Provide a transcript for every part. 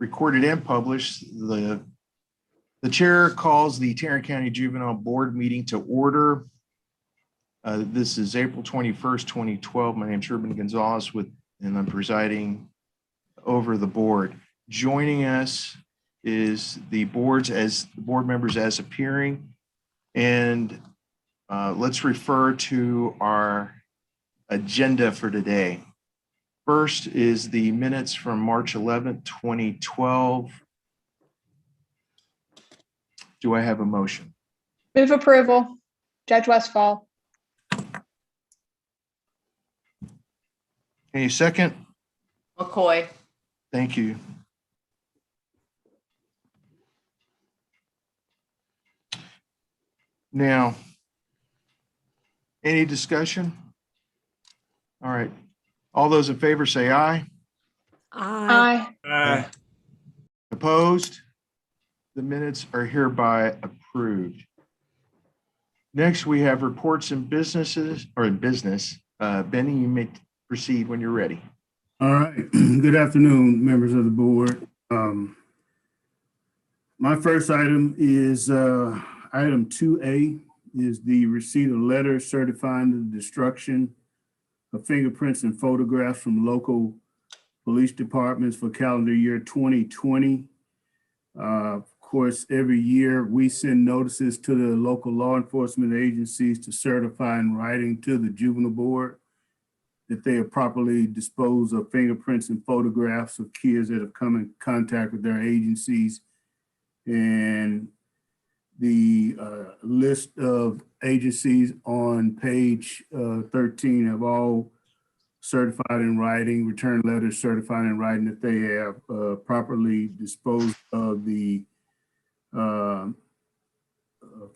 recorded and published. The chair calls the Tarrant County Juvenile Board meeting to order. This is April 21st, 2012. My name is Ruben Gonzalez and I'm presiding over the board. Joining us is the board members as appearing. And let's refer to our agenda for today. First is the minutes from March 11th, 2012. Do I have a motion? Move approval. Judge Westfall. Any second? McCoy. Thank you. Now, any discussion? All right. All those in favor say aye. Aye. Opposed? The minutes are hereby approved. Next, we have reports and business. Benny, you may proceed when you're ready. All right. Good afternoon, members of the board. My first item is item 2A is the receipt of letters certifying the destruction of fingerprints and photographs from local police departments for calendar year 2020. Of course, every year we send notices to the local law enforcement agencies to certify in writing to the juvenile board that they have properly disposed of fingerprints and photographs of kids that have come in contact with their agencies. And the list of agencies on page 13 have all certified in writing, return letters certified in writing that they have properly disposed of the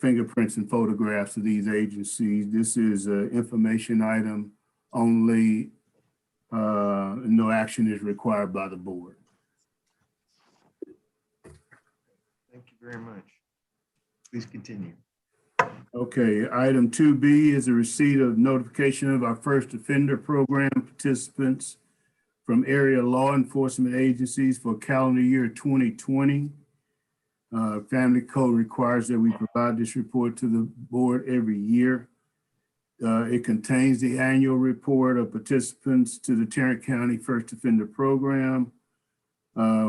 fingerprints and photographs of these agencies. This is an information item only. No action is required by the board. Thank you very much. Please continue. Okay, item 2B is a receipt of notification of our first offender program participants from area law enforcement agencies for calendar year 2020. Family Code requires that we provide this report to the board every year. It contains the annual report of participants to the Tarrant County First Offender Program.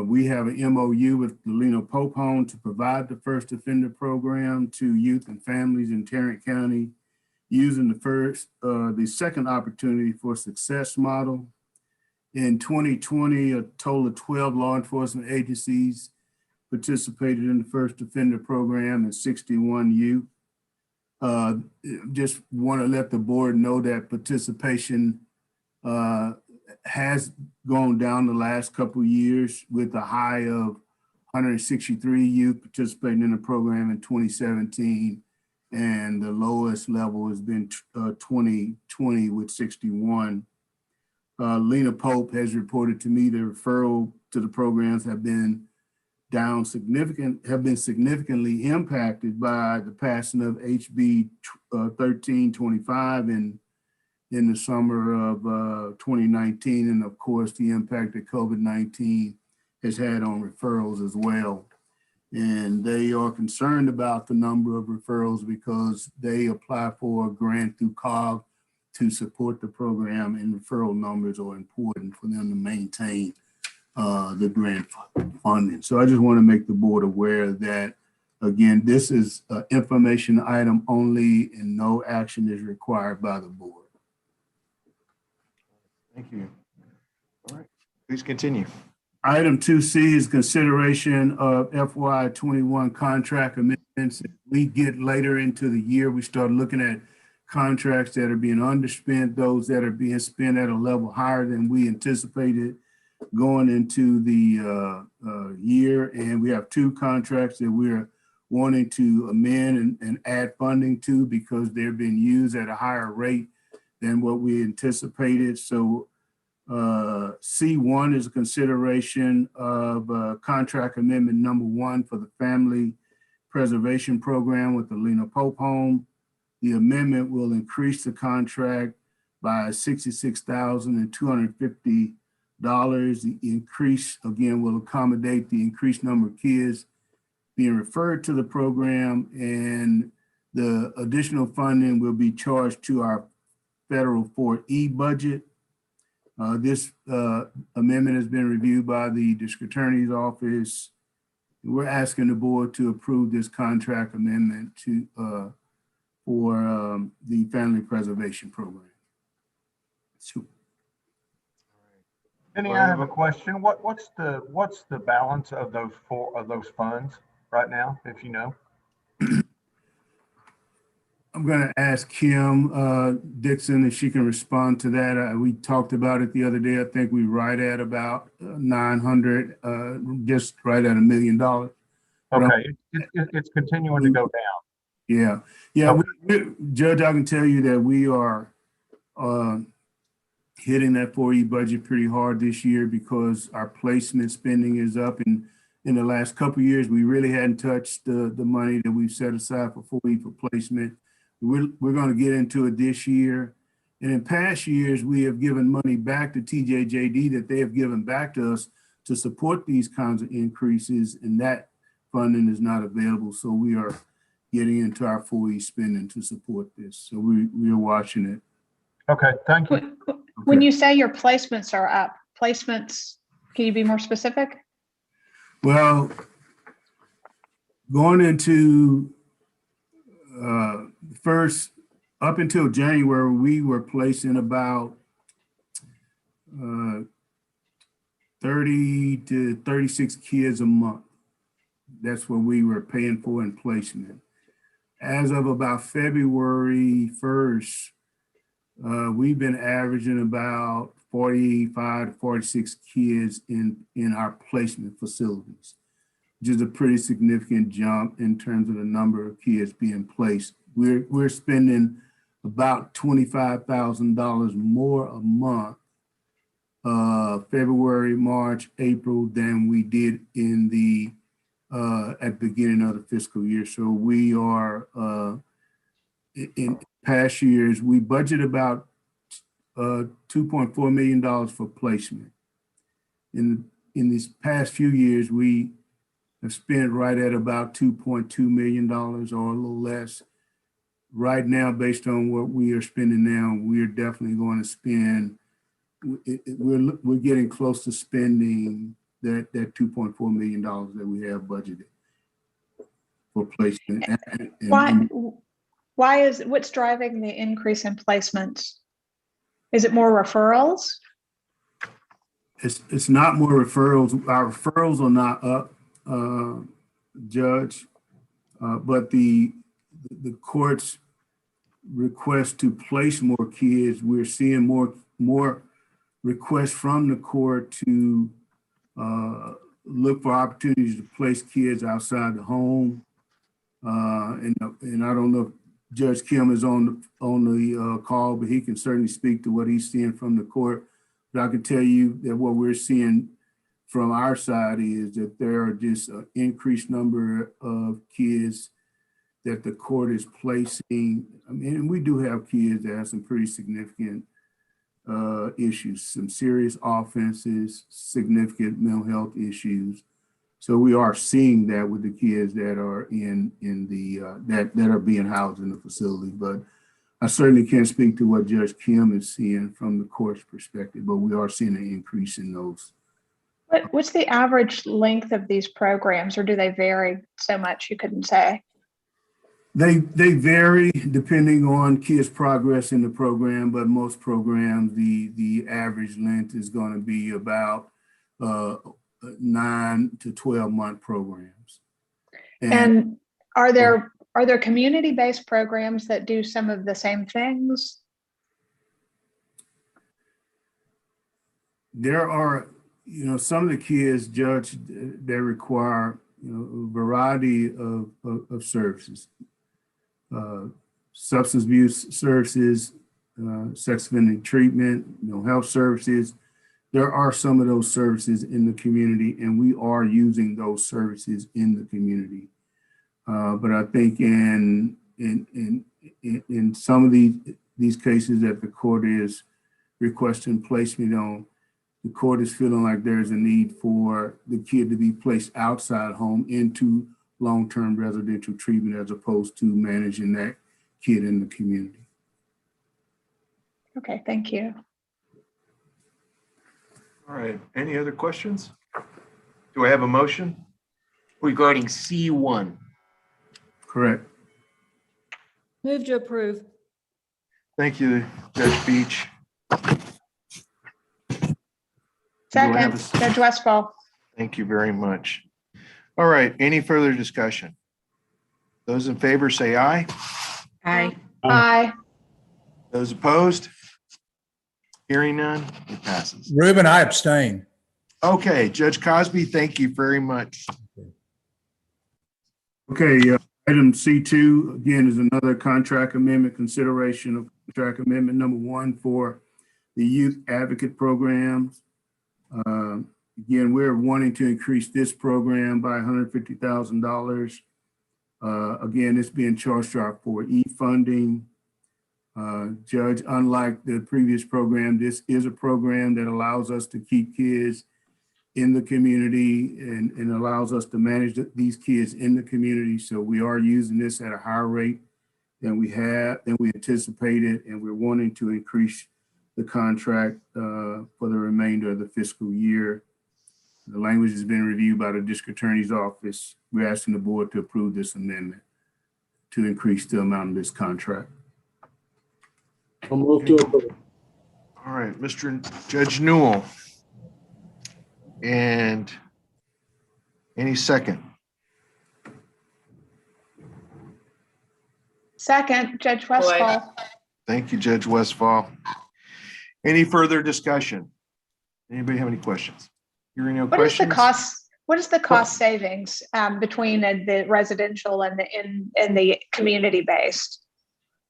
We have an MOU with the Leno Pope Home to provide the First Offender Program to youth and families in Tarrant County using the second opportunity for success model. In 2020, a total of 12 law enforcement agencies participated in the First Offender Program and 61 youth. Just want to let the board know that participation has gone down the last couple of years with a high of 163 youth participating in the program in 2017. And the lowest level has been 2020 with 61. Lena Pope has reported to me the referral to the programs have been significantly impacted by the passing of HB 1325 in the summer of 2019, and of course the impact that COVID-19 has had on referrals as well. And they are concerned about the number of referrals because they apply for a grant through COG to support the program, and referral numbers are important for them to maintain the grant funding. So I just want to make the board aware that, again, this is an information item only and no action is required by the board. Thank you. All right, please continue. Item 2C is consideration of FY21 contract amendments. As we get later into the year, we start looking at contracts that are being underspent, those that are being spent at a level higher than we anticipated going into the year. And we have two contracts that we're wanting to amend and add funding to because they're being used at a higher rate than what we anticipated. So C1 is a consideration of contract amendment number 1 for the Family Preservation Program with the Lena Pope Home. The amendment will increase the contract by $66,250 The increase, again, will accommodate the increased number of kids being referred to the program, and the additional funding will be charged to our federal 4E budget. This amendment has been reviewed by the district attorney's office. We're asking the board to approve this contract amendment for the family preservation program. So, Benny, I have a question. What's the balance of those funds right now, if you know? I'm going to ask Kim Dixon if she can respond to that. We talked about it the other day. I think we right at about 900, just right at $1 million. Okay, it's continuing to go down. Yeah, yeah. Okay. Judge, I can tell you that we are hitting that 4E budget pretty hard this year because our placement spending is up. And in the last couple of years, we really hadn't touched the money that we've set aside for 4E for placement. We're going to get into it this year. And in past years, we have given money back to TJJD that they have given back to us to support these kinds of increases, and that funding is not available. So we are getting into our 4E spending to support this. So we are watching it. Okay, thank you. When you say your placements are up, placements, can you be more specific? Well, going into first, up until January, we were placing about 30 to 36 kids a month. That's what we were paying for in placement. As of about February 1st, we've been averaging about 45 to 46 kids in our placement facilities, which is a pretty significant jump in terms of the number of kids being placed. We're spending about $25,000 more a month, February, March, April, than we did in the at the beginning of the fiscal year. So we are in past years, we budget about $2.4 million for placement. In these past few years, we have spent right at about $2.2 million or a little less. Right now, based on what we are spending now, we are definitely going to spend, we're getting close to spending that $2.4 million that we have budgeted for placement. What's driving the increase in placements? Is it more referrals? It's not more referrals. Our referrals are not up, Judge, but the court's request to place more kids, we're seeing more requests from the court to look for opportunities to place kids outside the home. And I don't know if Judge Kim is on the call, but he can certainly speak to what he's seeing from the court. But I can tell you that what we're seeing from our side is that there are just an increased number of kids that the court is placing. I mean, and we do have kids that have some pretty significant issues, some serious offenses, significant mental health issues. So we are seeing that with the kids that are in the that are being housed in the facility. But I certainly can't speak to what Judge Kim is seeing from the court's perspective, but we are seeing an increase in those. What's the average length of these programs, or do they vary so much you couldn't say? They vary depending on kids' progress in the program, but most programs, the average length is going to be about 9 to 12 month programs. And are there community-based programs that do some of the same things? There are, some of the kids, Judge, that require, a variety of services. Substance abuse services, sex offending treatment, mental health services. There are some of those services in the community, and we are using those services in the community. But I think in some of these cases that the court is requesting placement on, the court is feeling like there's a need for the kid to be placed outside home into long-term residential treatment as opposed to managing that kid in the community. Okay, thank you. All right, any other questions? Do I have a motion regarding C1? Correct. Move to approve. Thank you, Judge Beach. Second, Judge Westfall. Thank you very much. All right, any further discussion? Those in favor say aye. Aye. Aye. Those opposed? Hearing none, it passes. Ruben, I abstain. Okay, Judge Cosby, thank you very much. Okay, item C2, again, is another contract amendment, consideration of contract amendment number 1 for the youth advocate programs. Again, we're wanting to increase this program by $150,000. Again, it's being charged to our 4E funding. Judge, unlike the previous program, this is a program that allows us to keep kids in the community and allows us to manage these kids in the community. So we are using this at a higher rate than we anticipated, and we're wanting to increase the contract for the remainder of the fiscal year. The language has been reviewed by the district attorney's office. We're asking the board to approve this amendment to increase the amount of this contract. I'll move to approve. All right, Mr. Judge Newell. And any second? Second, Judge Westfall. Thank you, Judge Westfall. Any further discussion? Anybody have any questions? Hearing no What is the questions? cost? What is the cost savings between the residential and the community based?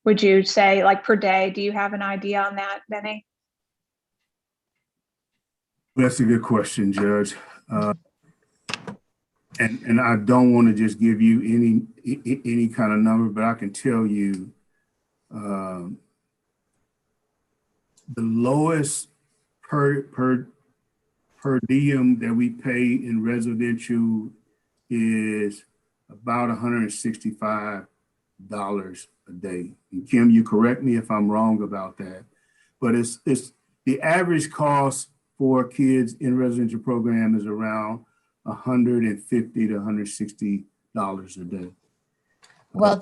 Would you say like per day? Do you have an idea on that, Benny? That's a good question, Judge. And I don't want to just give you any kind of number, but I can tell you the lowest per diem that we pay in residential is about $165 a day. And Kim, you correct me if I'm wrong about that, but it's the average cost for kids in residential program is around $150 to $160 a day. Well,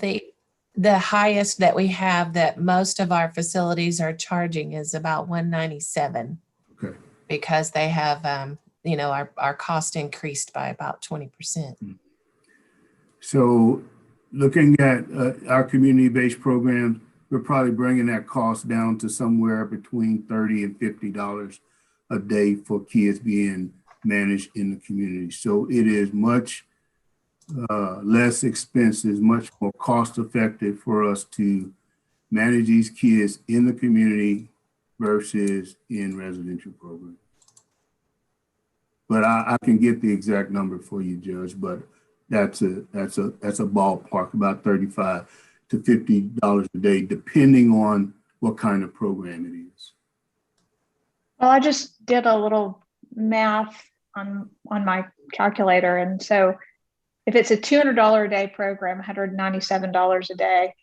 the highest that we have that most of our facilities are charging is about $197. Okay. Because they have, our cost increased by about 20%. So looking at our community-based programs, we're probably bringing that cost down to somewhere between $30 and $50 a day for kids being managed in the community. So it is much less expensive, much more cost effective for us to manage these kids in the community versus in residential programs. But I can get the exact number for you, Judge, but that's a ballpark, about $35 to $50 a day, depending on what kind of program it is. Well, I just did a little math on my calculator. And so if it's a $200 a day program, $197 a day.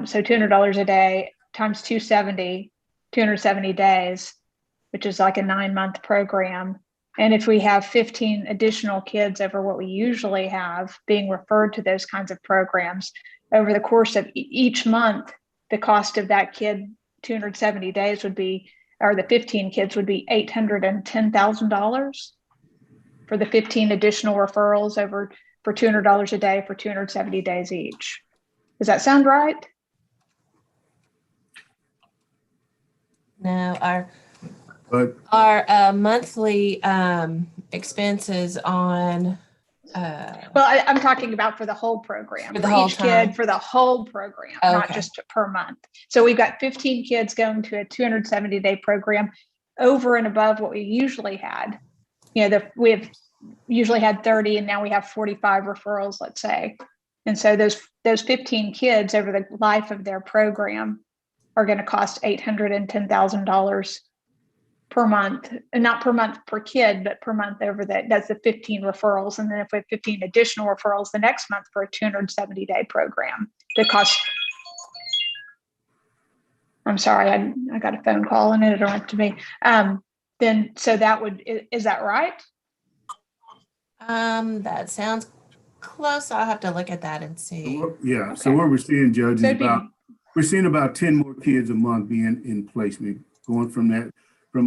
So $200 a day times 270 days, which is like a 9-month program. And if we have 15 additional kids over what we usually have being referred to those kinds of programs over the course of each month, the cost of that kid, 270 days would be, or the 15 kids would be $810,000 for the 15 additional referrals over for $200 a day for 270 days each. Does that sound right? No, our monthly expenses on. Well, I'm talking about for the whole program, For the whole each time. kid, for the whole program, not Okay. just per month. So we've got 15 kids going to a 270-day program over and above what we usually had. We have usually had 30 and now we have 45 referrals, let's say. And so those 15 kids over the life of their program are going to cost $810,000 per month, and not per month per kid, but per month over that's the 15 referrals. And then if we have 15 additional referrals the next month for a 270-day program that costs, I'm sorry, I got a phone call and it interrupted me. Then, so that would, is that right? That sounds close. I'll have to look at that and see. Yeah, so Okay. what we're seeing, Judge, is So it'd be- we're seeing about 10 more kids a month being in placement, going from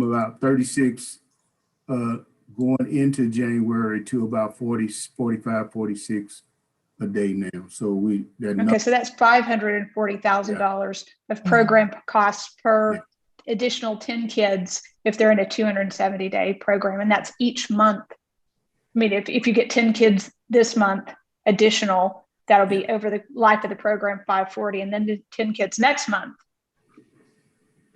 about 36 going into January to about 40, 45, 46 a day now. So Okay, so that's $540,000 of program costs per additional 10 kids if they're in a 270-day program, and that's each month. I mean, if you get 10 kids this month additional, that'll be over the life of the program 540, and then the 10 kids next month.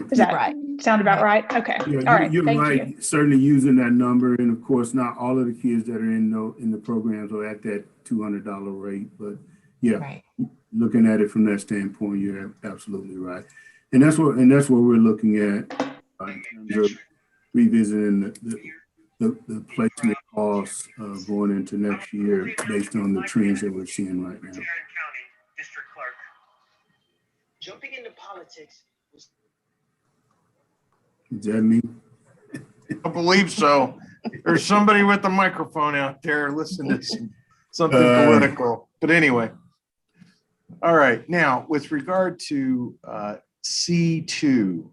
Does that Right. sound about right? Okay. Yeah, All right. you're Thank right. you. Certainly using that number, and of course, not all of the kids that are in the programs are at that $200 rate, but yeah, Right. looking at it from that standpoint, you're absolutely right, and that's what we're looking at in terms of revisiting the placement costs going into next year based on the trends that we're seeing right now. County District Clerk. Jumping into politics. Is that me? I believe so. There's somebody with a microphone out there listening to something political. But anyway. All right. Now, with regard to C2,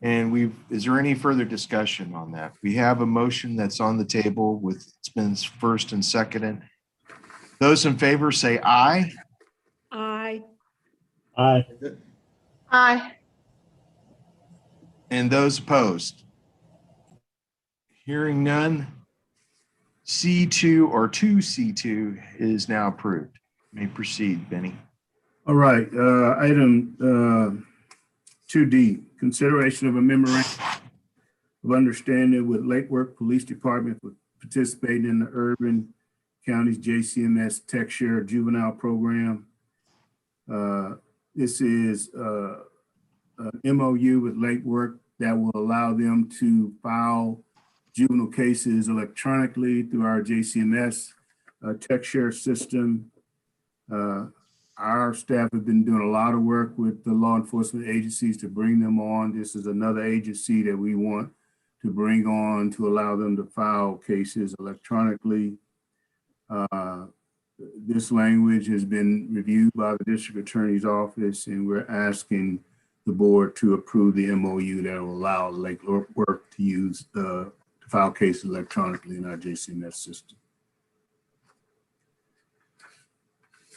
and is there any further discussion on that? We have a motion that's on the table it's been first and seconded. Those in favor say aye. Aye. Aye. Aye. And those opposed? Hearing none, C2 or 2C2 is now approved. You may proceed, Benny. All right, item 2D, consideration of a memorandum of understanding with Lake Worth Police Department for participating in the Urban County's JCMS Tech Share Juvenile Program. This is an MOU with Lake Worth that will allow them to file juvenile cases electronically through our JCMS Tech Share system. Our staff have been doing a lot of work with the law enforcement agencies to bring them on. This is another agency that we want to bring on to allow them to file cases electronically. This language has been reviewed by the district attorney's office, and we're asking the board to approve the MOU that will allow Lake Worth to use to file cases electronically in our JCMS system.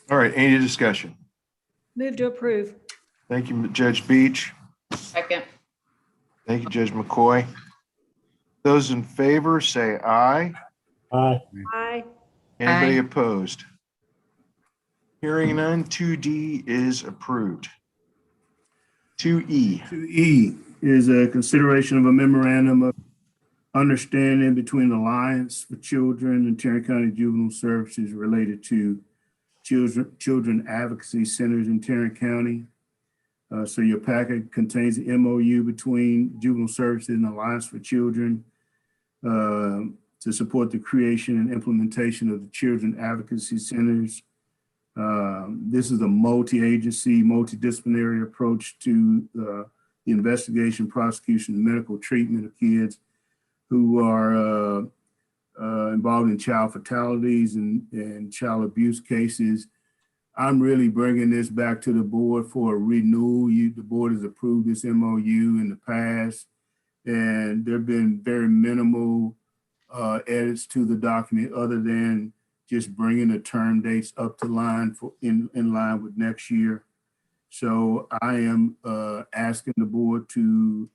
All right, any discussion? Move to approve. Thank you, Judge Beach. Second. Thank you, Judge McCoy. Those in favor say aye. Aye. Aye. Anybody Aye. opposed? Hearing none, 2D is approved. 2E. 2E is a consideration of a memorandum of understanding between the Alliance for Children and Tarrant County Juvenile Services related to children advocacy centers in Tarrant County. So your packet contains the MOU between Juvenile Services and Alliance for Children to support the creation and implementation of the children advocacy centers. This is a multi-agency, multidisciplinary approach to the investigation, prosecution, and medical treatment of kids who are involved in child fatalities and child abuse cases. I'm really bringing this back to the board for a renewal. The board has approved this MOU in the past, and there have been very minimal edits to the document other than just bringing the term dates up to line in line with next year. So I am asking the board to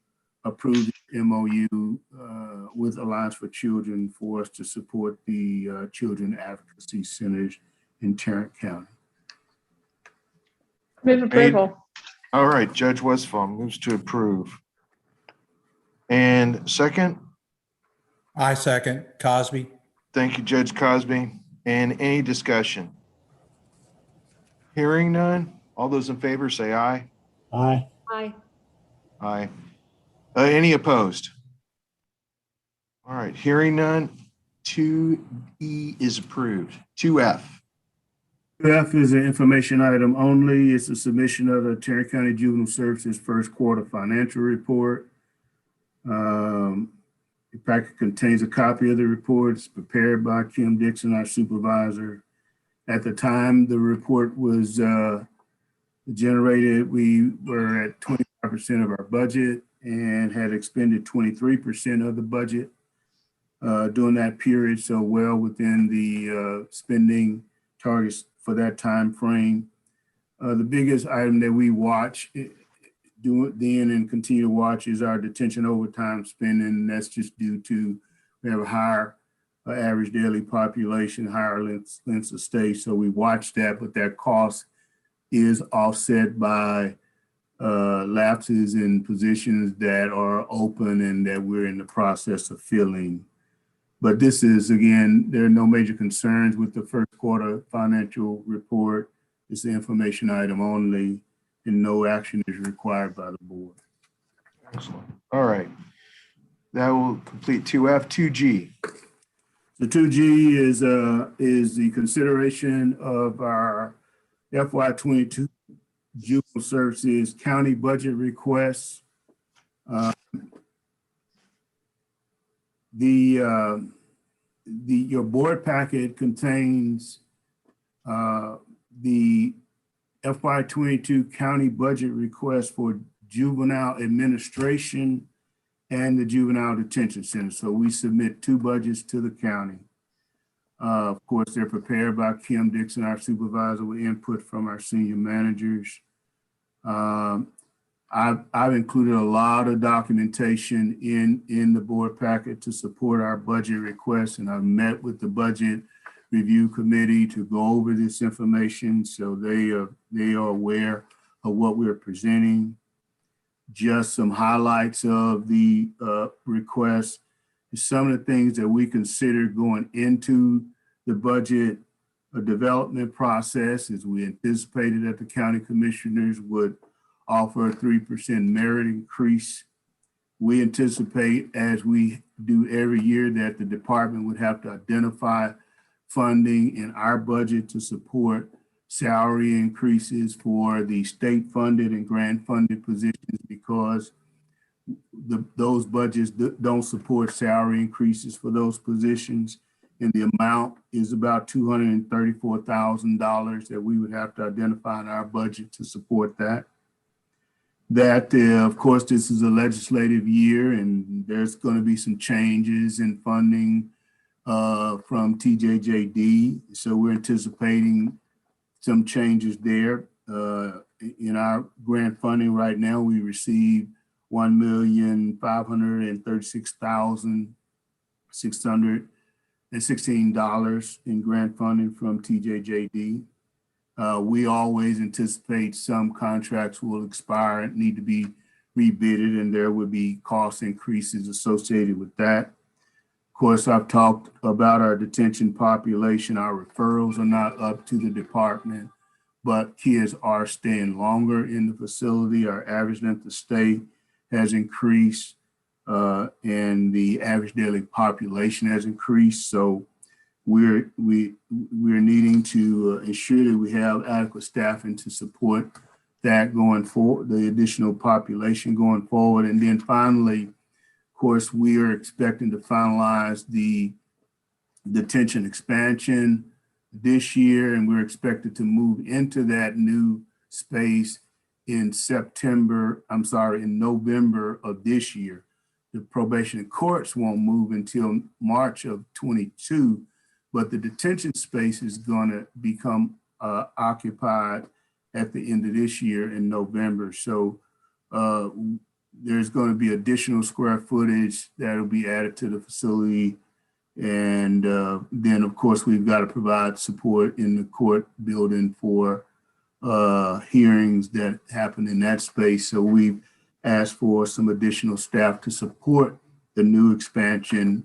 approve the MOU with Alliance for Children for us to support the children advocacy centers in Tarrant County. Move approval. All right, Judge Westphal moves to approve. And second, I second. Cosby. thank you, Judge Cosby. And any discussion? Hearing none, all those in favor say aye. Aye. Aye. Aye. Any opposed? All right, hearing none, 2E is approved. 2F. F is an information item only. It's a submission of the Tarrant County Juvenile Services first quarter financial report. The packet contains a copy of the report. It's prepared by Kim Dixon, our supervisor. At the time the report was generated, we were at 25% of our budget and had expended 23% of the budget during that period, so well within the spending targets for that time frame. The biggest item that we watch do it then and continue to watch is our detention overtime spending. And that's just due to we have a higher average daily population, higher lengths of stay. So we watch that, but that cost is offset by lapses in positions that are open and that we're in the process of filling. But this is, again, there are no major concerns with the first quarter financial report. It's an information item only, and no action is required by the board. Excellent. All right. That will complete 2F. 2G. The 2G is the consideration of our FY22 Juvenile Services County budget requests. Your board packet contains the FY22 county budget request for juvenile administration and the juvenile detention center. So we submit two budgets to the county. Of course, they're prepared by Kim Dixon, our supervisor, with input from our senior managers. I've included a lot of documentation in the board packet to support our budget requests, and I've met with the budget review committee to go over this information, so they are aware of what we're presenting. Just some highlights of the request. Some of the things that we consider going into the budget development process is we anticipated that the county commissioners would offer a 3% merit increase. We anticipate, as we do every year, that the department would have to identify funding in our budget to support salary increases for the state funded and grant funded positions, because those budgets don't support salary increases for those positions. And the amount is about $234,000 that we would have to identify in our budget to support that. Of course, this is a legislative year and there's going to be some changes in funding from TJJD. So we're anticipating some changes there. In our grant funding right now, we received $1,536,616 in grant funding from TJJD. We always anticipate some contracts will expire and need to be rebidded, and there will be cost increases associated with that. Of course, I've talked about our detention population. Our referrals are not up to the department, but kids are staying longer in the facility. Our average length of stay has increased, and the average daily population has increased. So we're needing to ensure that we have adequate staffing to support that going forward, the additional population going forward. And then finally, of course, we are expecting to finalize the detention expansion this year, and we're expected to move into that new space in November of this year. The probation and courts won't move until March of 22, but the detention space is going to become occupied at the end of this year in November. So there's going to be additional square footage that will be added to the facility. And then, of course, we've got to provide support in the court building for hearings that happen in that space. So we've asked for some additional staff to support the new expansion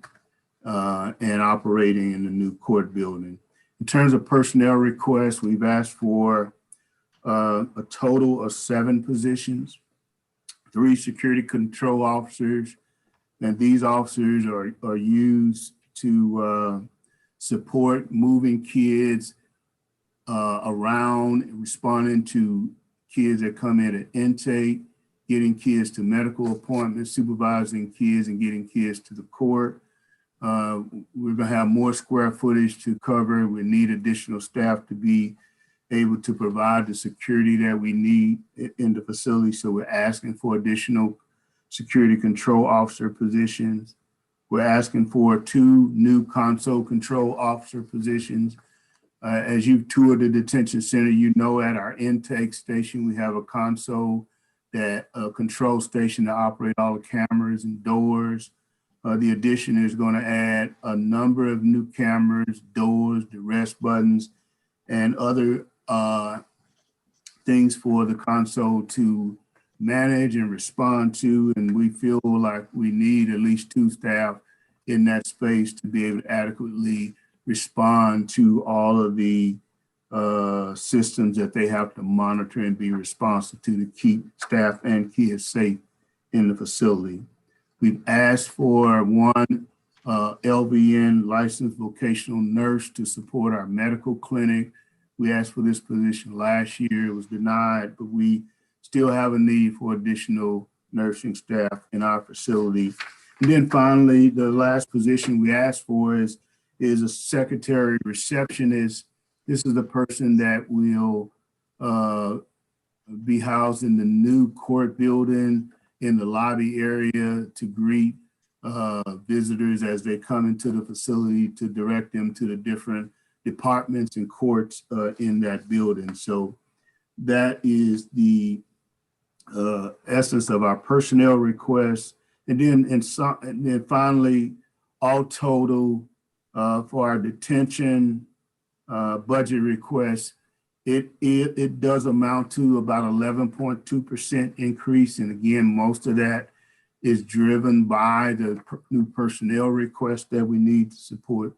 and operating in the new court building. In terms of personnel requests, we've asked for a total of 7 positions, 3 security control officers, And these officers are used to support moving kids around, responding to kids that come in at intake, getting kids to medical appointments, supervising kids, and getting kids to the court. We're going to have more square footage to cover. We need additional staff to be able to provide the security that we need in the facility. So we're asking for additional security control officer positions. We're asking for 2 new console control officer positions. As you toured the detention center, you know at our intake station, we have a console that control station to operate all the cameras and doors. The addition is going to add a number of new cameras, doors, the rest buttons, and other things for the console to manage and respond to. And we feel like we need at least 2 staff in that space to be able to adequately respond to all of the systems that they have to monitor and be responsive to keep staff and kids safe in the facility. We've asked for 1 LVN licensed vocational nurse to support our medical clinic. We asked for this position last year. It was denied, but we still have a need for additional nursing staff in our facility. And then finally, the last position we asked for is a secretary receptionist. This is the person that will be housed in the new court building in the lobby area to greet visitors as they come into the facility, to direct them to the different departments and courts in that building. So that is the essence of our personnel requests. And then finally, all total for our detention budget request, it does amount to about 11.2% increase. And again, most of that is driven by the new personnel request that we need to support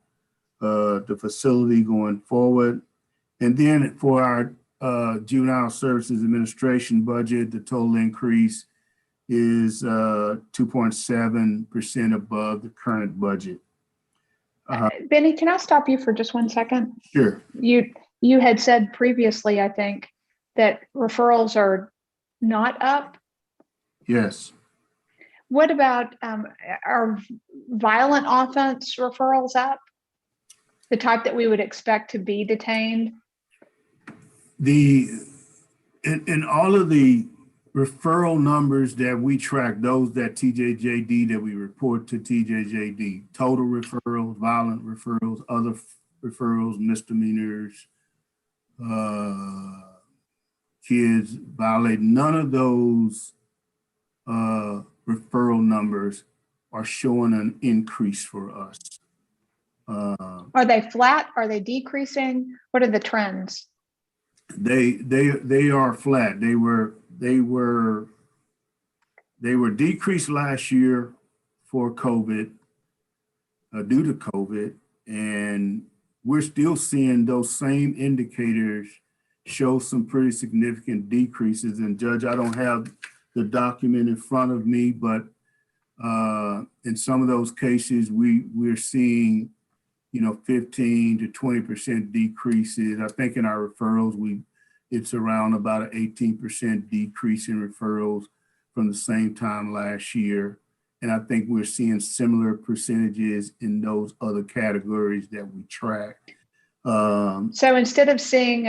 the facility going forward. And then for our Juvenile Services Administration budget, the total increase is 2.7% above the current budget. Benny, can I stop you for just 1 second? Sure. You had said previously, I think, that referrals are not up. Yes. What about are violent offense referrals up? The type that we would expect to be detained? In all of the referral numbers that we track, those that TJJD that we report to TJJD, total referrals, violent referrals, other referrals, misdemeanors, kids violate, none of those referral numbers are showing an increase for us. Are they flat? Are they decreasing? What are the trends? They are flat. They were decreased last year for COVID, due to COVID, and we're still seeing those same indicators show some pretty significant decreases. And Judge, I don't have the document in front of me, but in some of those cases, we're seeing 15 to 20% decreases. I think in our referrals, it's around about an 18% decrease in referrals from the same time last year. And I think we're seeing similar percentages in those other categories that we track. So instead of seeing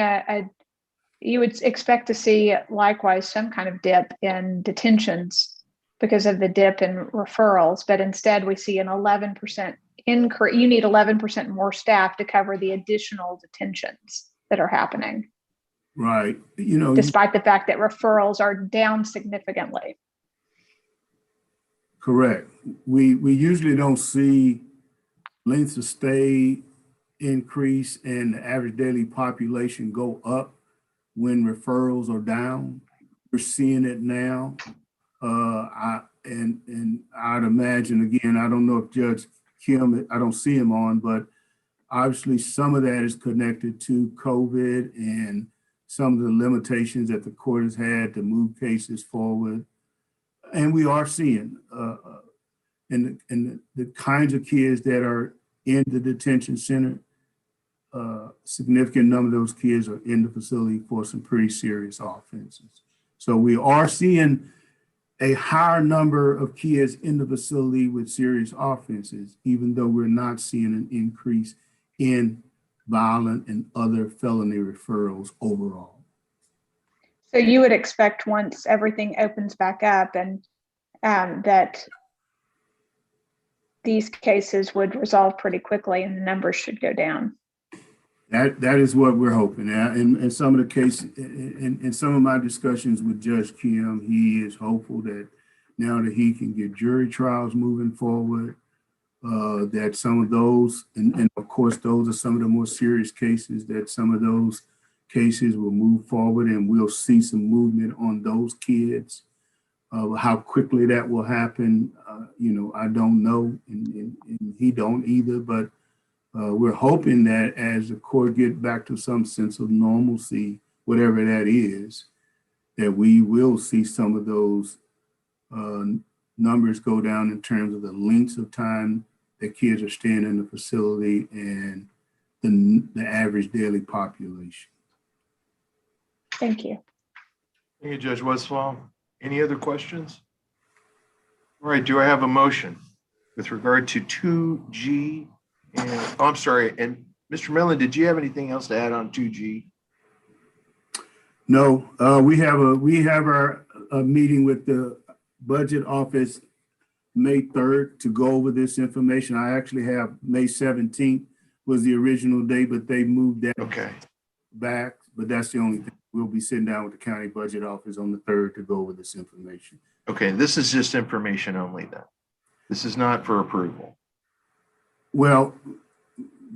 you would expect to see likewise some kind of dip in detentions because of the dip in referrals, but instead we see an 11% increase. You need 11% more staff to cover the additional detentions that are happening. Right. Despite the fact that referrals are down significantly. Correct. We usually don't see lengths of stay increase and the average daily population go up when referrals are down. We're seeing it now. I'd imagine, again, I don't know if Judge Kim, I don't see him on, but obviously some of that is connected to COVID and some of the limitations that the court has had to move cases forward. And we are seeing and the kinds of kids that are in the detention center, significant number of those kids are in the facility for some pretty serious offenses. So we are seeing a higher number of kids in the facility with serious offenses, even though we're not seeing an increase in violent and other felony referrals overall. So you would expect once everything opens back up and that these cases would resolve pretty quickly and the numbers should go down. That is what we're hoping. In some of the cases, in some of my discussions with Judge Kim, he is hopeful that now that he can get jury trials moving forward, that some of those, and of course, those are some of the more serious cases, that some of those cases will move forward and we'll see some movement on those kids. How quickly that will happen, I don't know, and he don't either, but we're hoping that as the court get back to some sense of normalcy, whatever that is, that we will see some of those numbers go down in terms of the lengths of time that kids are staying in the facility and the average daily population. Thank you. Thank you, Judge Westphal. Any other questions? All right, do I have a motion with regard to 2G? And I'm sorry, and Mr. Millen, did you have anything else to add on 2G? No, we have our meeting with the budget office May 3rd to go over this information. I actually have May 17th was the original day, but they moved that back. But that's the only thing. We'll be sitting down with the county budget office on the 3rd to go over this information. Okay, this is just information only then. This is not for approval. Well,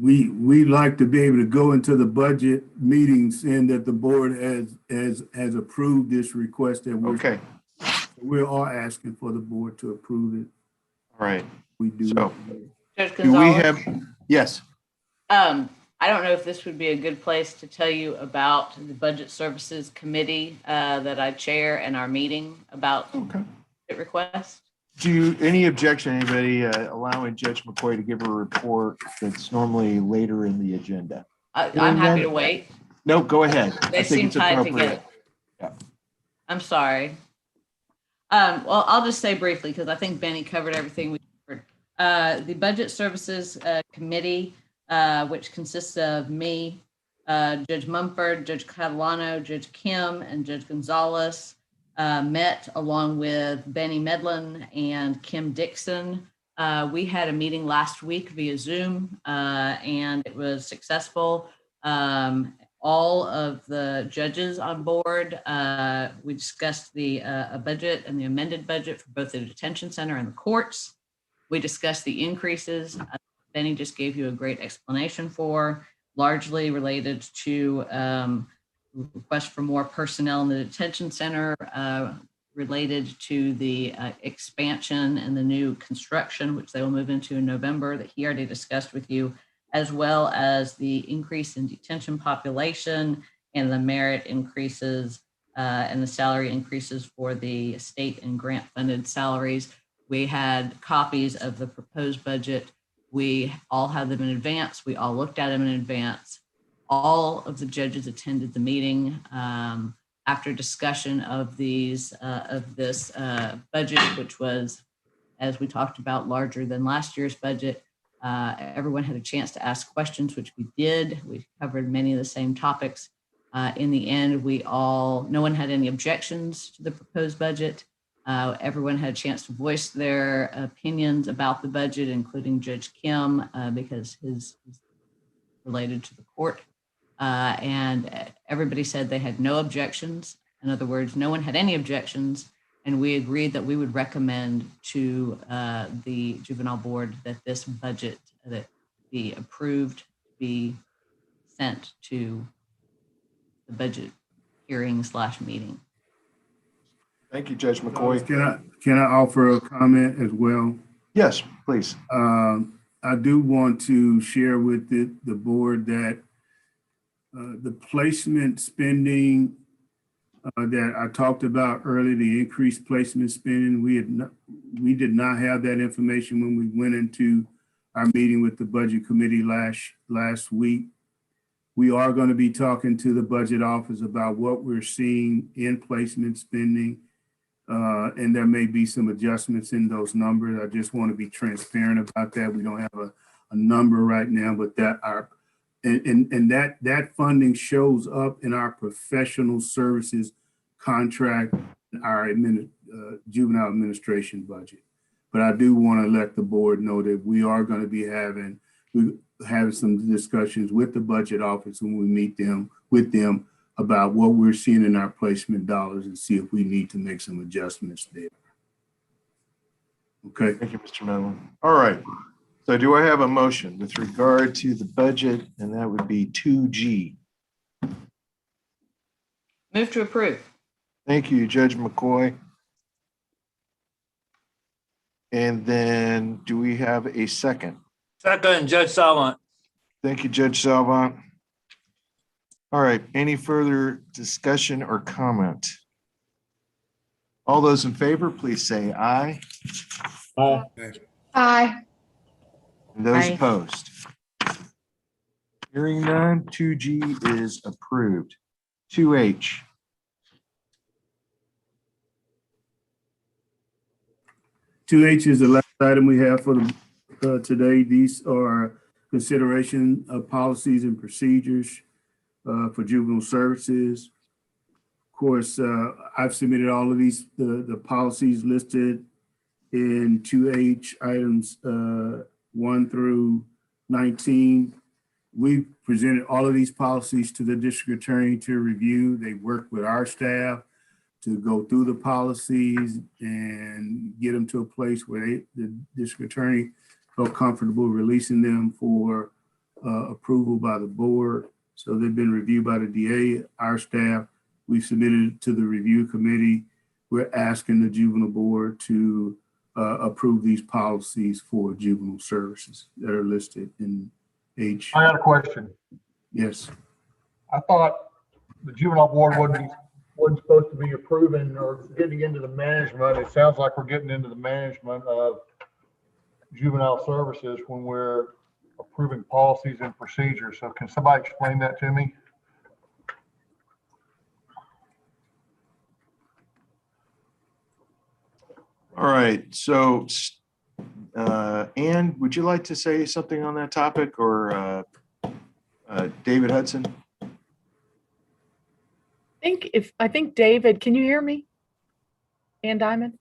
we like to be able to go into the budget meetings and that the board has approved this request that we're all asking for the board to approve it. All right. We do. So, Judge do we Gonzalez, have, yes. I don't know if this would be a good place to tell you about the Budget Services Committee that I chair and our meeting about the request. Any objection, anybody allowing Judge McCoy to give a report that's normally later in the agenda? I'm happy to wait. No, go ahead. They seem tied together. Yeah. I'm sorry. Well, I'll just say briefly, because I think Benny covered everything we covered. The Budget Services Committee, which consists of me, Judge Mumford, Judge Catalano, Judge Kim, and Judge Gonzalez, met along with Benny Medlin and Kim Dixon. We had a meeting last week via Zoom, and it was successful. All of the judges on board, we discussed the budget and the amended budget for both the detention center and the courts. We discussed the increases. Benny just gave you a great explanation for, largely related to request for more personnel in the detention center, related to the expansion and the new construction, which they will move into in November, that he already discussed with you, as well as the increase in detention population and the merit increases and the salary increases for the state and grant funded salaries. We had copies of the proposed budget. We all had them in advance. We all looked at them in advance. All of the judges attended the meeting after discussion of this budget, which was, as we talked about, larger than last year's budget. Everyone had a chance to ask questions, which we did. We covered many of the same topics. In the end, no one had any objections to the proposed budget. Everyone had a chance to voice their opinions about the budget, including Judge Kim, because his related to the court. And everybody said they had no objections. In other words, no one had any objections. And we agreed that we would recommend to the juvenile board that this budget that be approved, be sent to the budget hearing / meeting. Thank you, Judge McCoy. Can I offer a comment as well? Yes, please. I do want to share with the board that the placement spending that I talked about earlier, the increased placement spending. We did not have that information when we went into our meeting with the budget committee last week. We are going to be talking to the budget office about what we're seeing in placement spending. And there may be some adjustments in those numbers. I just want to be transparent about that. We don't have a number right now, but that funding shows up in our professional services contract, our juvenile administration budget. But I do want to let the board know that we are going to be having some discussions with the budget office when we meet with them about what we're seeing in our placement dollars and see if we need to make some adjustments there. Okay. Thank you, Mr. Medlin. All right. So do I have a motion with regard to the budget? And that would be 2G. Move to approve. Thank you, Judge McCoy. And then do we have a second? Second, Judge Salvant. Thank you, Judge Salvant. All right, any further discussion or comment? All those in favor, please say aye. Aye. Aye. And those Aye. opposed? Hearing none, 2G is approved. 2H. 2H is the last item we have for today. These are consideration of policies and procedures for juvenile services. Of course, I've submitted all of these, the policies listed in 2H items 1 through 19. We've presented all of these policies to the district attorney to review. They work with our staff to go through the policies and get them to a place where the district attorney felt comfortable releasing them for approval by the board. So they've been reviewed by the DA, our staff. We've submitted it to the review committee. We're asking the juvenile board to approve these policies for juvenile services that are listed in H. I got a question. Yes. I thought the juvenile board wasn't supposed to be approving or getting into the management. It sounds like we're getting into the management of juvenile services when we're approving policies and procedures. So can somebody explain that to me? All right, so Ann, would you like to say something on that topic, or David Hudson? I think David, can you hear me? Ann Diamond?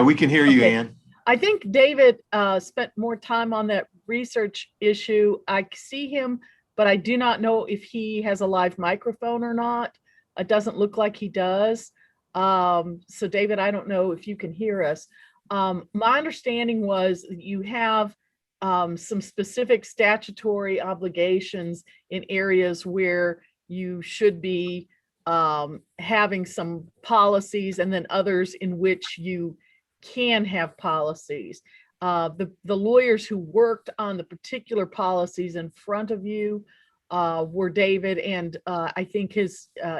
We can hear you, Okay. Ann. I think David spent more time on that research issue. I see him, but I do not know if he has a live microphone or not. It doesn't look like he does. So David, I don't know if you can hear us. My understanding was you have some specific statutory obligations in areas where you should be having some policies, and then others in which you can have policies. The lawyers who worked on the particular policies in front of you were David, and I think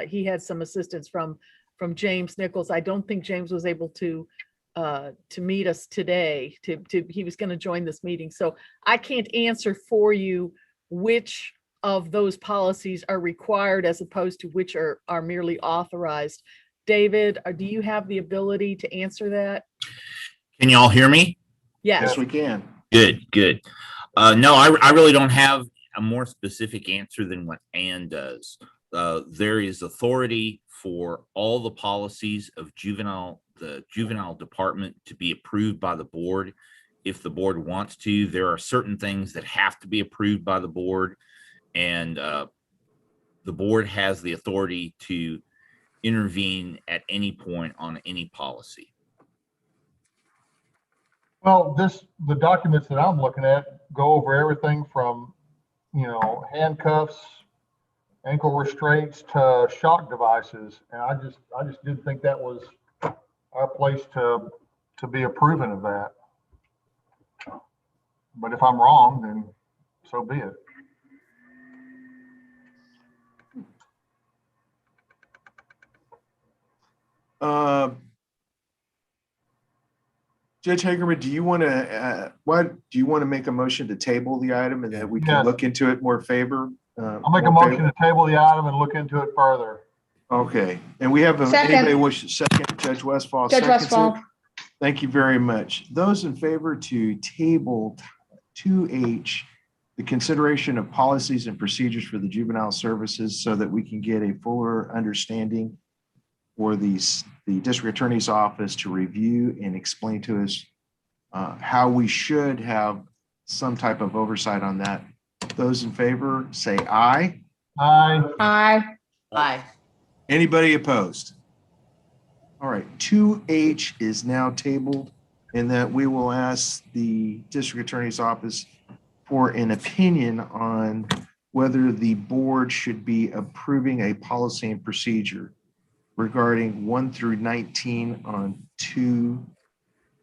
he had some assistance from James Nichols. I don't think James was able to meet us today. He was going to join this meeting, so I can't answer for you which of those policies are required as opposed to which are merely authorized. David, do you have the ability to answer that? Can you all hear me? Yes. Yes, we can. Good. No, I really don't have a more specific answer than what Ann does. There is authority for all the policies of the juvenile department to be approved by the board if the board wants to. There are certain things that have to be approved by the board, and the board has the authority to intervene at any point on any policy. Well, the documents that I'm looking at go over everything from, handcuffs, ankle restraints to shock devices. And I just didn't think that was our place to be approving of that. But if I'm wrong, then so be it. Judge Hagerman, do you want to make a motion to table the item and that we can Yes. look into it more favor? I'll make a motion to table the item and look into it further. Okay, and we have, Second. anybody wish to second, Judge Westfall? Judge seconds it? Westfall. Thank you very much. Those in favor to table 2H, the consideration of policies and procedures for the juvenile services so that we can get a fuller understanding for the district attorney's office to review and explain to us how we should have some type of oversight on that. Those in favor, say aye. Aye. Aye. Aye. Anybody opposed? All right, 2H is now tabled, and that we will ask the district attorney's office for an opinion on whether the board should be approving a policy and procedure regarding 1 through 19 on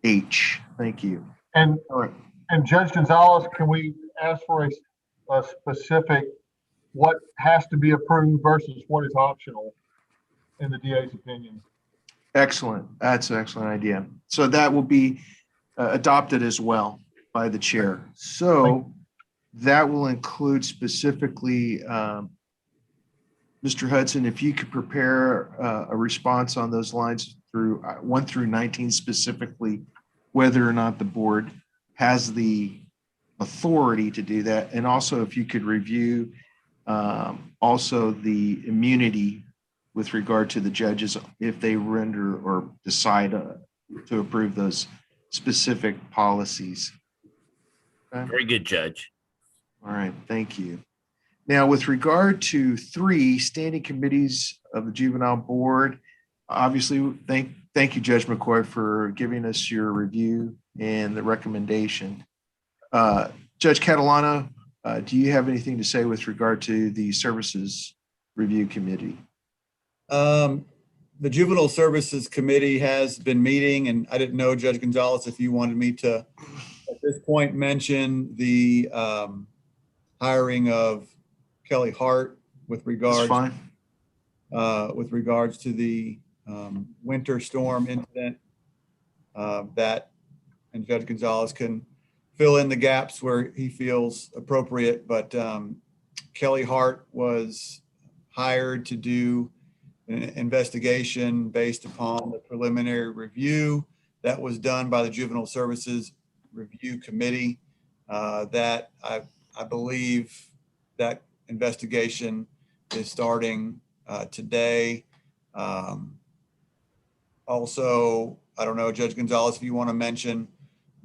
2H. Thank you. And, All right. and Judge Gonzalez, can we ask for a specific, what has to be approved versus what is optional in the DA's opinion? Excellent. That's an excellent idea. So that will be adopted as well by the chair. So that will include specifically, Mr. Hudson, if you could prepare a response on those lines through 1 through 19 specifically, whether or not the board has the authority to do that. And also if you could review also the immunity with regard to the judges, if they render or decide to approve those specific policies. Okay. Very good, Judge. All right, thank you. Now, with regard to 3 standing committees of the Juvenile Board, obviously, thank you, Judge McCoy, for giving us your review and the recommendation. Judge Catalano, do you have anything to say with regard to the Services Review Committee? The Juvenile Services Committee has been meeting, and I didn't know, Judge Gonzalez, if you wanted me to, at this point, mention the hiring of Kelly Hart with regards to the winter storm incident that, and Judge Gonzalez can fill in the gaps where he feels appropriate, but Kelly Hart was hired to do an investigation based upon the preliminary review that was done by the Juvenile Services Review Committee. That I believe that investigation is starting today. Also, I don't know, Judge Gonzalez, if you want to mention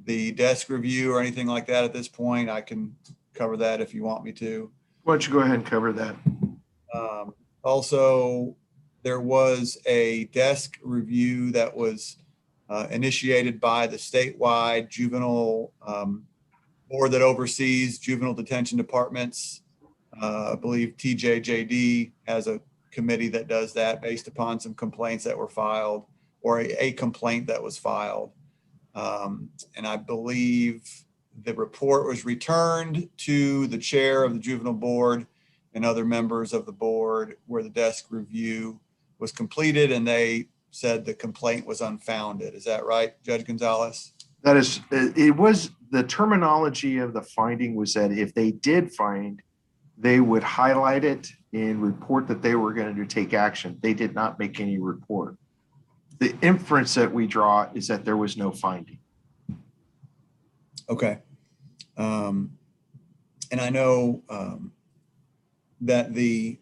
the desk review or anything like that at this point, I can cover that if you want me to. Why don't you go ahead and cover that? Also, there was a desk review that was initiated by the statewide juvenile board that oversees juvenile detention departments. I believe TJJD has a committee that does that based upon some complaints that were filed, or a complaint that was filed. And I believe the report was returned to the chair of the juvenile board and other members of the board where the desk review was completed, and they said the complaint was unfounded. Is that right, Judge Gonzalez? That is, it was, the terminology of the finding was that if they did find, they would highlight it and report that they were going to take action. They did not make any report. The inference that we draw is that there was no finding. Okay. And I know that the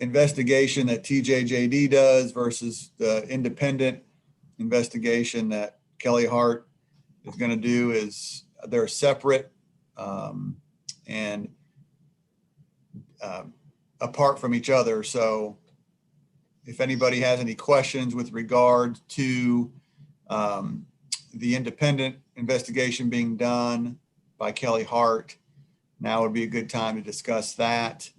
investigation that TJJD does versus the independent investigation that Kelly Hart is going to do is they're separate and apart from each other. So if anybody has any questions with regard to the independent investigation being done by Kelly Hart, now would be a good time to discuss that.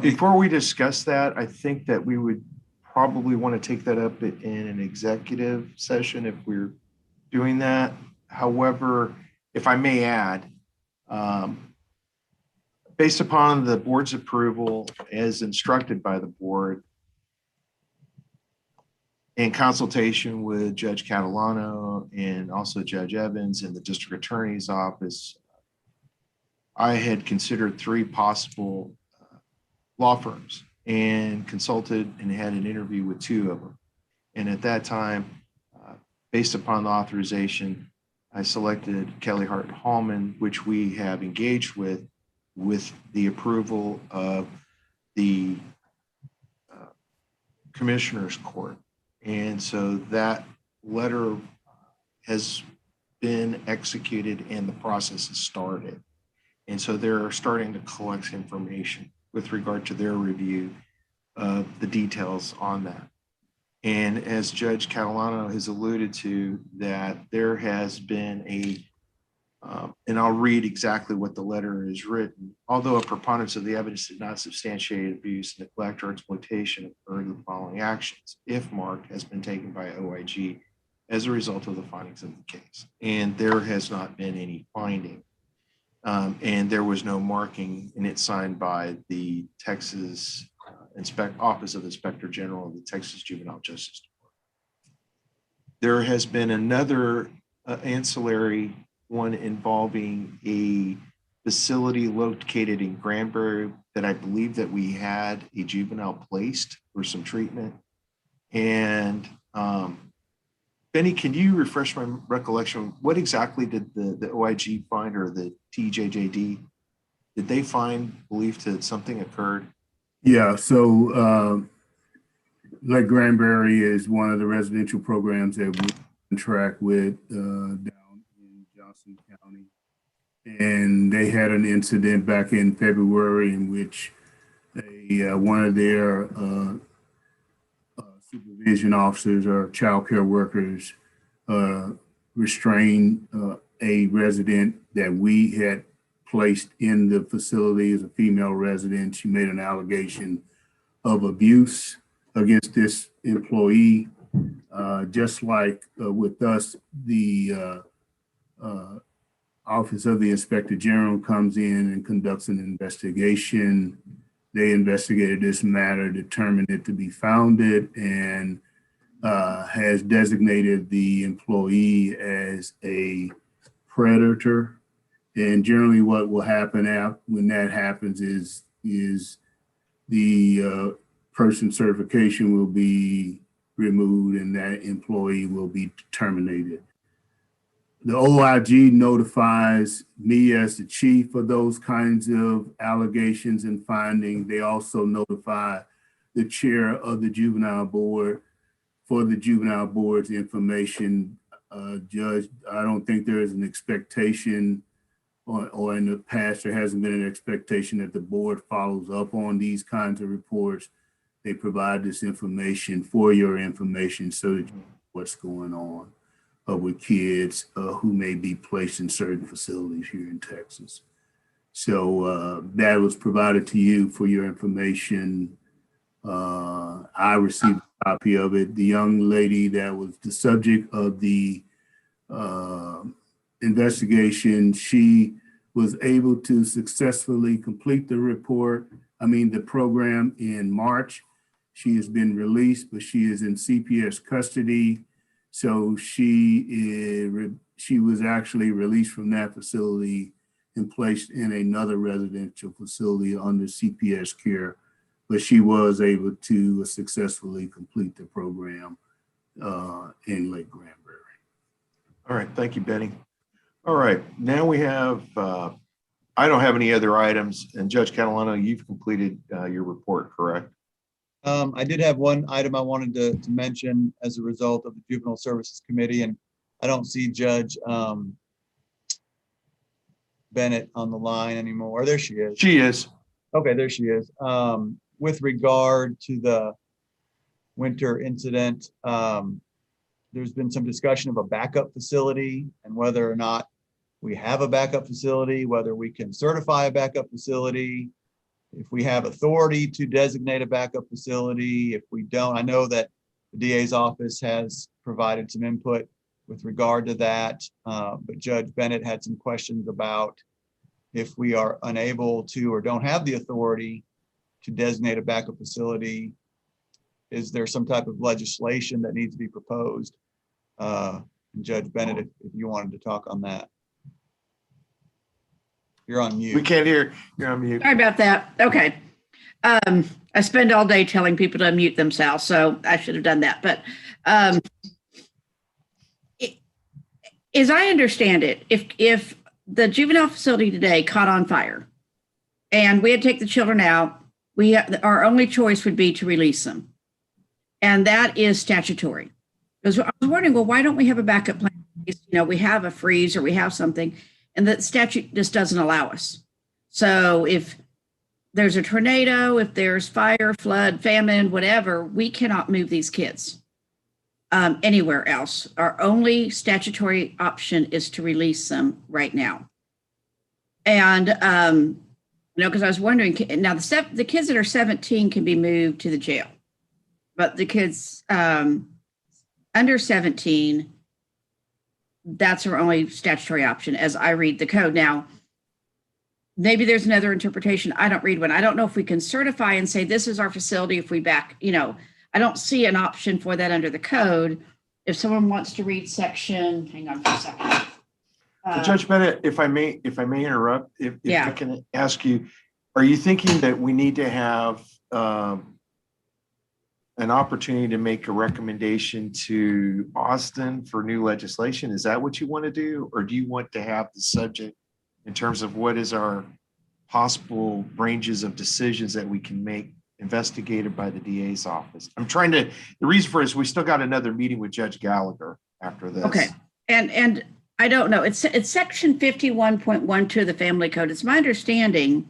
Before we discuss that, I think that we would probably want to take that up in an executive session if we're doing that. However, if I may add, based upon the board's approval as instructed by the board, in consultation with Judge Catalano and also Judge Evans and the district attorney's office, I had considered 3 possible law firms and consulted and had an interview with 2 of them. And at that time, based upon the authorization, I selected Kelly Hart Hallman, which we have engaged with the approval of the Commissioner's Court. And so that letter has been executed and the process has started. And so they're starting to collect information with regard to their review of the details on that. And as Judge Catalano has alluded to, that there has been and I'll read exactly what the letter is written. Although a preponderance of the evidence did not substantiate abuse, neglect, or exploitation of the following actions, if marked, has been taken by OIG as a result of the findings of the case. And there has not been any finding. And there was no marking, and it's signed by the Texas Office of Inspector General of the Texas Juvenile Justice Department. There has been another ancillary one involving a facility located in Granbury that I believe that we had a juvenile placed for some treatment. And Benny, can you refresh my recollection? What exactly did the OIG find, or the TJJD? Did they believe that something occurred? Yeah, so Lake Granbury is one of the residential programs that we contract with down in Johnson County. And they had an incident back in February in which one of their supervision officers or child care workers restrained a resident that we had placed in the facility as a female resident. She made an allegation of abuse against this employee. Just like with us, the Office of the Inspector General comes in and conducts an investigation. They investigated this matter, determined it to be founded, and has designated the employee as a predator. And generally what will happen when that happens is the person's certification will be removed and that employee will be terminated. The OIG notifies me as the chief of those kinds of allegations and findings. They also notify the chair of the juvenile board for the juvenile board's information. Judge, I don't think there is an expectation, or in the past, there hasn't been an expectation that the board follows up on these kinds of reports. They provide this information for your information so that you know what's going on with kids who may be placed in certain facilities here in Texas. So that was provided to you for your information. I received a copy of it. The young lady that was the subject of the investigation, she was able to successfully complete the program in March. She has been released, but she is in CPS custody. So she was actually released from that facility and placed in another residential facility under CPS care, but she was able to successfully complete the program in Lake Granbury. All right, thank you, Benny. All right, now we have, I don't have any other items, and Judge Catalano, you've completed your report, correct? I did have one item I wanted to mention as a result of the Juvenile Services Committee, and I don't see Judge Bennett on the line anymore. There she is. She is. Okay, there she is. With regard to the winter incident, there's been some discussion of a backup facility and whether or not we have a backup facility, whether we can certify a backup facility, if we have authority to designate a backup facility. If we don't, I know that the DA's office has provided some input with regard to that, but Judge Bennett had some questions about if we are unable to or don't have the authority to designate a backup facility, is there some type of legislation that needs to be proposed? And Judge Bennett, if you wanted to talk on that. You're on mute. We can't hear. You're on mute. Sorry about that. Okay. I spend all day telling people to unmute themselves, so I should have done that. But as I understand it, if the juvenile facility today caught on fire and we had to take the children out, our only choice would be to release them. And that is statutory. Because I was wondering, well, why don't we have a backup plan? You know, we have a freeze or we have something, and the statute just doesn't allow us. So if there's a tornado, if there's fire, flood, famine, whatever, we cannot move these kids anywhere else. Our only statutory option is to release them right now. And, you know, because I was wondering, now the kids that are 17 can be moved to the jail, but the kids under 17, that's our only statutory option as I read the code. Now, maybe there's another interpretation. I don't read one. I don't know if we can certify and say this is our facility if we back, you know, I don't see an option for that under the code. If someone wants to read section, hang on for a second. So Judge Bennett, if I may interrupt, if Yeah. I can ask you, are you thinking that we need to have an opportunity to make a recommendation to Austin for new legislation? Is that what you want to do? Or do you want to have the subject in terms of what is our possible ranges of decisions that we can make investigated by the DA's office? The reason for it is we still got another meeting with Judge Gallagher after this. Okay. And I don't know. It's section 51.12 of the Family Code. It's my understanding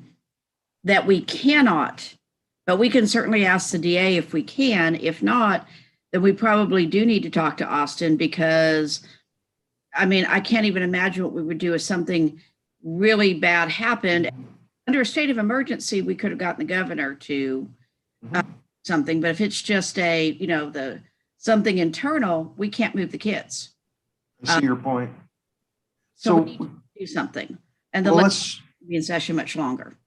that we cannot, but we can certainly ask the DA if we can. If not, then we probably do need to talk to Austin because, I mean, I can't even imagine what we would do if something really bad happened. Under a state of emergency, we could have gotten the governor to something, but if it's just something internal, we can't move the kids. I see your point. So we need to do something. And the legislature will be in session much longer.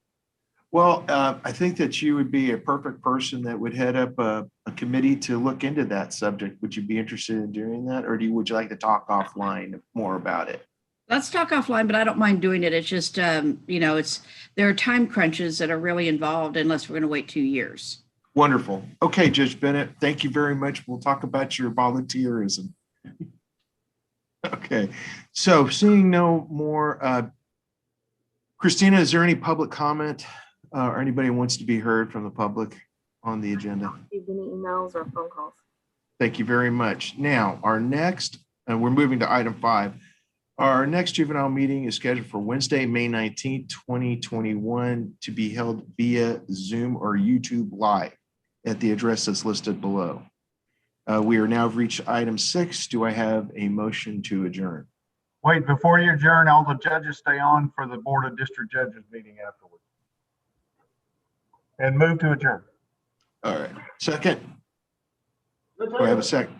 Well, I think that you would be a perfect person that would head up a committee to look into that subject. Would you be interested in doing that? Or would you like to talk offline more about it? Let's talk offline, but I don't mind doing it. It's just, there are time crunches that are really involved unless we're going to wait 2 years. Wonderful. Okay, Judge Bennett, thank you very much. We'll talk about your volunteerism. Okay, so seeing no more, Christina, is there any public comment or anybody who wants to be heard from the public on the agenda? Any emails or phone calls? Thank you very much. Now, our next, and we're moving to item 5. Our next juvenile meeting is scheduled for Wednesday, May 19th, 2021, to be held via Zoom or YouTube Live at the address that's listed below. We are now reached item 6. Do I have a motion to adjourn? Wait, before you adjourn, all the judges stay on for the Board of District Judges meeting afterwards. And move to adjourn. All right. Second. Do I have a second?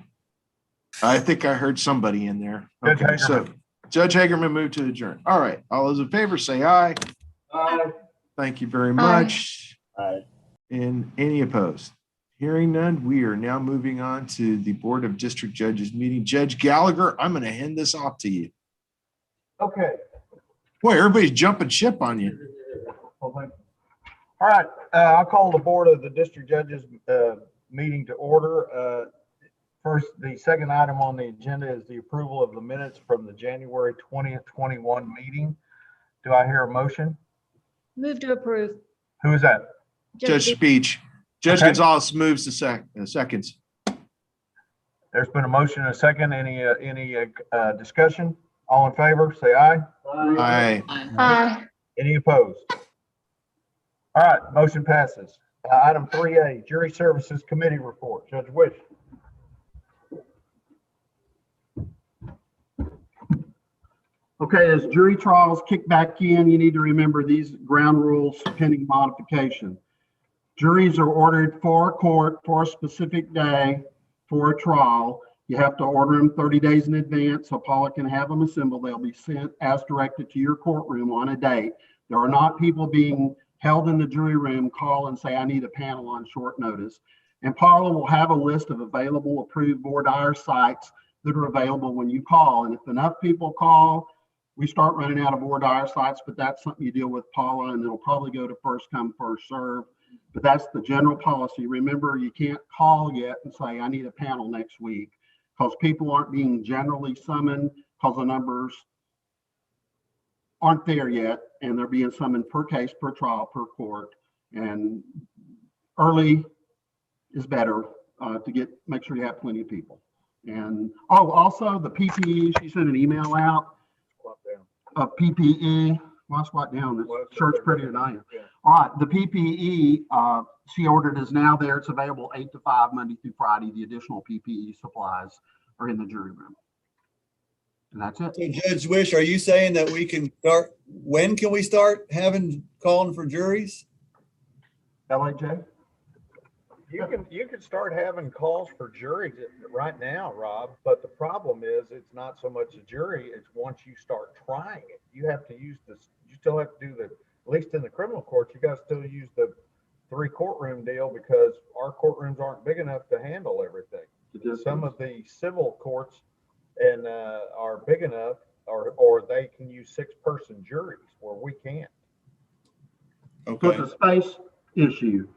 I think I heard somebody in there. Judge Okay, so Hagerman. Judge Hagerman moved to adjourn. All right. All those in favor say aye. Aye. Thank you very much. Aye. And any opposed? Hearing none, we are now moving on to the Board of District Judges meeting. Judge Gallagher, I'm going to hand this off to you. Okay. Boy, everybody's jumping ship on you. All right, I'll call the Board of the District Judges meeting to order. First, the second item on the agenda is the approval of the minutes from the January 20th, 21 meeting. Do I hear a motion? Move to approve. Who is that? Judge Speech. Judge Okay. Gonzalez moves to seconds. There's been a motion and a second. Any discussion? All in favor, say aye. Aye. Aye. Any opposed? All right, motion passes. Item 3A, Jury Services Committee Report. Judge Wish. Okay, as jury trials kick back in, you need to remember these ground rules pending modification. Juries are ordered for court for a specific day for a trial. You have to order them 30 days in advance so Paula can have them assembled. They'll be sent as directed to your courtroom on a date. There are not people being held in the jury room, call and say, I need a panel on short notice. And Paula will have a list of available approved voir dire sites that are available when you call. And if enough people call, we start running out of voir dire sites, but that's something you deal with Paula, and it'll probably go to first come, first serve. But that's the general policy. Remember, you can't call yet and say, I need a panel next week, because people aren't being generally summoned because the numbers aren't there yet, and they're being summoned per case, per trial, per court. And early is better to make sure you have plenty of people. And also the PPE, she sent an email out of PPE. Well, squat down. This shirt's prettier than I am. All right, the PPE she ordered is now there. It's available 8 to 5 Monday through Friday. The additional PPE supplies are in the jury room. And that's it. So Judge Wish, are you saying that we can start, when can we start calling for juries? LAJ? You can start having calls for juries right now, Rob, but the problem is it's not so much a jury, it's once you start trying it. You have to use this, you still have to do the, at least in the criminal court, you guys still use the 3 courtroom deal because our courtrooms aren't big enough to handle everything. Some of the civil courts and are big enough, or they can use 6-person juries where we can't. Okay. So it's a space issue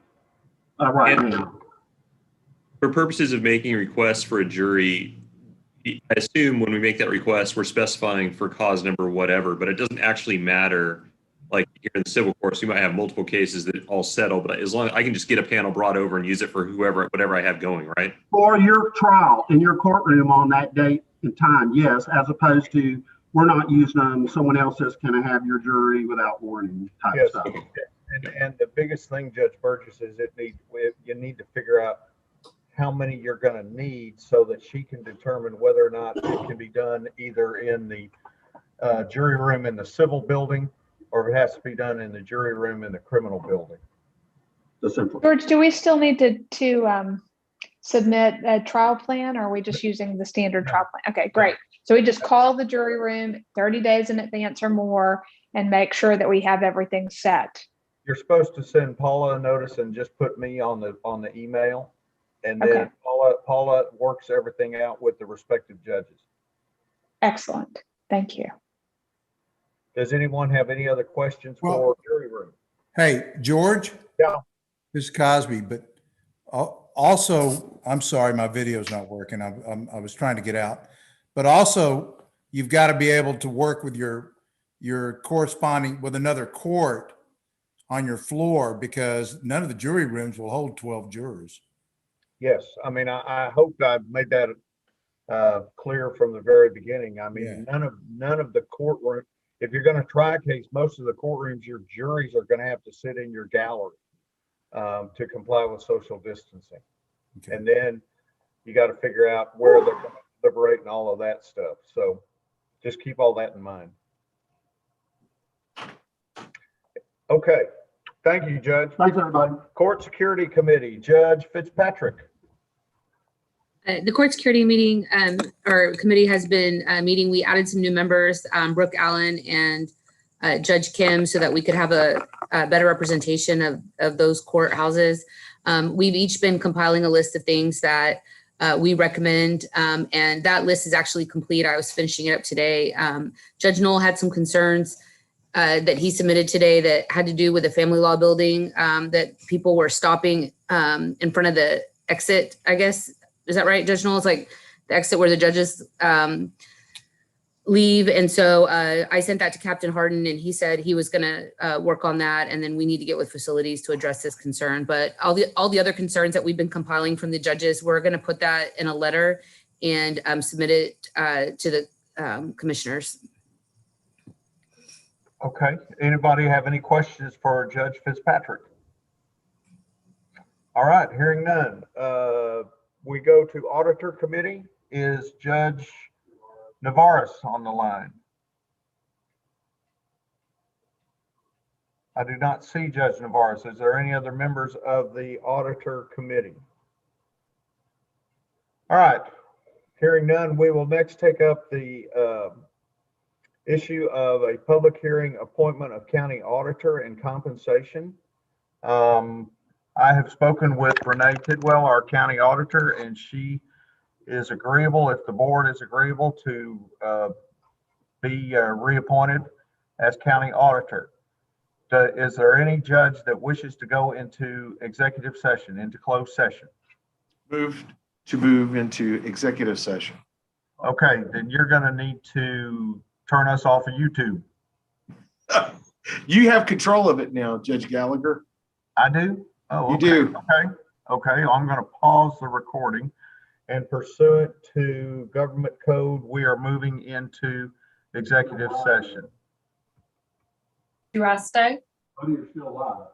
right now. For purposes of making requests for a jury, I assume when we make that request, we're specifying for cause number whatever, but it doesn't actually matter. Like here in the civil courts, you might have multiple cases that all settle, but as long as I can just get a panel brought over and use it for whatever I have going, right? For your trial in your courtroom on that date and time, yes, as opposed to we're not using them, someone else is going to have your jury without warning type stuff. And the biggest thing, Judge Burgess, is you need to figure out how many you're going to need so that she can determine whether or not it can be done either in the jury room in the civil building or if it has to be done in the jury room in the criminal building. George, do we still need to submit a trial plan, or are we just using the standard trial plan? Okay, great. So we just call the jury room 30 days in advance or more and make sure that we have everything set. You're supposed to send Paula a notice and just put me on the email, and then Paula works everything out with the respective judges. Excellent. Thank you. Does anyone have any other questions for jury room? Hey, George? Yeah. This is Cosby, but also, I'm sorry, my video's not working. I was trying to get out. But also, you've got to be able to work with your corresponding with another court on your floor, because none of the jury rooms will hold 12 jurors. Yes. I mean, I hope I've made that clear from the very beginning. I mean, none of the courtroom, if you're going to try a case, most of the courtrooms, your juries are going to have to sit in your gallery to comply with social distancing. Okay. And then you got to figure out where they're going to deliberate and all of that stuff. So just keep all that in mind. Okay. Thank you, Judge. Thanks, everybody. Court Security Committee, Judge Fitzpatrick. The court security meeting or committee has been meeting. We added some new members, Brooke Allen and Judge Kim, so that we could have a better representation of those courthouses. We've each been compiling a list of things that we recommend, and that list is actually complete. I was finishing it up today. Judge Knoll had some concerns that he submitted today that had to do with the family law building, that people were stopping in front of the exit, I guess. Is that right, Judge Knoll? It's like the exit where the judges leave. And so I sent that to Captain Harden, and he said he was going to work on that. And then we need to get with facilities to address this concern. But all the other concerns that we've been compiling from the judges, we're going to put that in a letter and submit it to the commissioners. Okay. Anybody have any questions for Judge Fitzpatrick? All right. Hearing none. We go to Auditor Committee. Is Judge Navarez on the line? I do not see Judge Navarez. Is there any other members of the Auditor Committee? All right. Hearing none, we will next take up the issue of a public hearing appointment of county auditor and compensation. I have spoken with Renee Tidwell, our county auditor, and she is agreeable, if the board is agreeable, to be reappointed as county auditor. Is there any judge that wishes to go into executive session, into closed session? Move to move into executive session. Okay, then you're gonna need to turn us off of YouTube. You have control of it now, Judge Gallagher. I do? Oh, You okay, do. okay, okay. I'm gonna pause the recording, and pursuant to government code, we are moving into executive session. Do I stay? Oh, you're still live.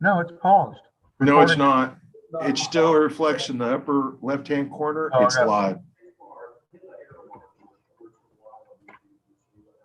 No, it's paused. No, it's Recording- not. It's still a reflection in the upper left-hand corner. Oh, I It's got it. live.